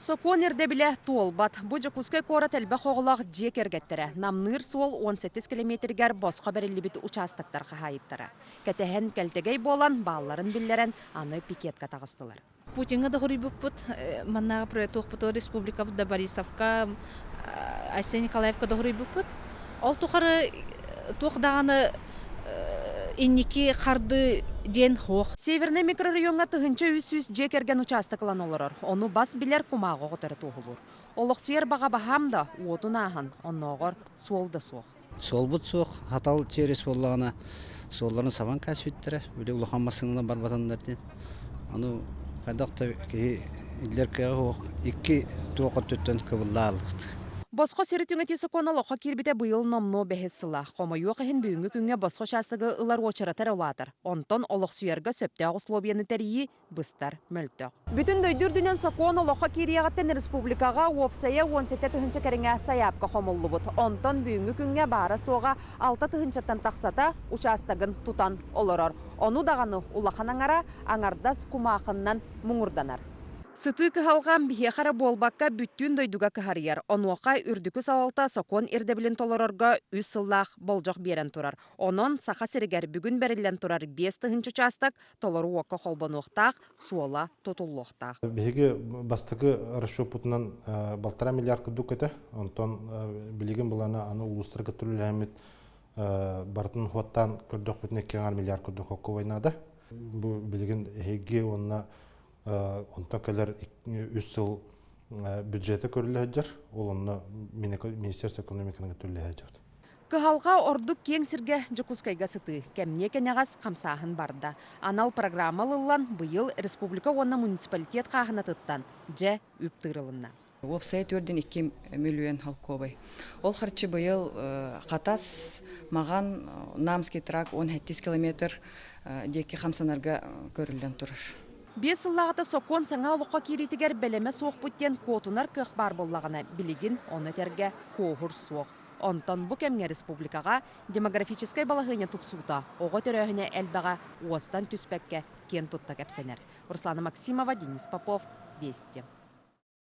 Сокон ерде біле туолбат. Бұ жүкускай кора тәлбі қоғылақ жек ергеттірі. Намныр суол 18 километргер босқа бірілі біт участоктар қағайыттыры. Кәтәхен кәлтегей болан, балларын білдерін аны пикетка тағыстылар. Путинға да ғұрый бұппыт, маннаға проектуқ бұты республика бұтда Борисовка, Айсен Николаевка да ғұрый бұппыт. Ол тұқары тұқдағаны инники қарды ден хоқ. Северный микрорайонға тұхынча үс жек ерген участокылан олырыр. Оны бас білер кумағы ғытыры туғылыр. Олықсуер баға бағамда отын ағын, онығыр солды соқ. Сол бұт соқ, хатал терес болағына солларын сабан кәсбеттірі, біле ұлыған масыңына бар батандардың. Оны қайдақты идлер кәғы оқ, 2 туақат төттен көбілі алықты. Босқо серетіңі Сокон олыққа кербіте бұйыл номно бәхесіла. Қомайуы қығын бүйінгі күнге босқо шастығы ұлар очыратар олатыр. Онтон олық сүйергі сөпті ағыслобияны тәрейі бұстар мөлттіқ. Бүтін дөйдүрдінен Сокон олыққа керияғаттен республикаға опсая 17 тұхынчы кәріңе саяпқа қомылы бұд. Онтон бүйінгі күнге бары соға 6 тұхынчаттан тақсата участығын тұтан олырыр. Оны дағаны улақанаңара аңардас кумақыннан мұңырданар. Сыты кыхалған бие қара болбаққа бүттін дойдуға кыхарияр. Онуаққа үрдікі салалта Сокон ердебілін толырырға үс сыллақ болжақ берен тұрар. Онын сақа серігер бүгін бәрілен тұрар 5 тұхынчы частық толыру уаққа қолбануқтақ, суола тотулуқтақ. Беге бастығы расчопутынан 1,5 миллиард күдік өті. Онтон білеген бұланы аны ұлыстырғы түрлі әмет бартын хуаттан көрдіқ бүтіне 2 миллиард күдік оқы ойнады. Бұл білеген әйге онына онта кәлер 3 жыл бюджеті көрілі әджер, ол онына Министерство экономиканың түрлі әджер. Кыхалға ордук кеңсірге жүкускайға сыты, кәмне кәнеғас қамсағын барды. Анал программалылан бұйыл республика онна муниципалитет қағына тұттан, жә үптірілінна. Веб-сайт өрден 2 миллион халковай. Ол қарчы бұйыл қатас маған намский трак 17 километр декі қамсанарға көрілден тұрыр. 5 сыллағыта Сокон саңа олыққа керетігер бәлеме соқ бүттен котунар көх бар боллағына білігін оны терге қоғыр соқ. Онтан бұ кәмге республикаға демографическай балағыне тұпсуыта, оғы түрәхіне әлбаға уастан түспәкке кен тұтта кәпсенер. Руслана Максимова, Денис Попов, Вести.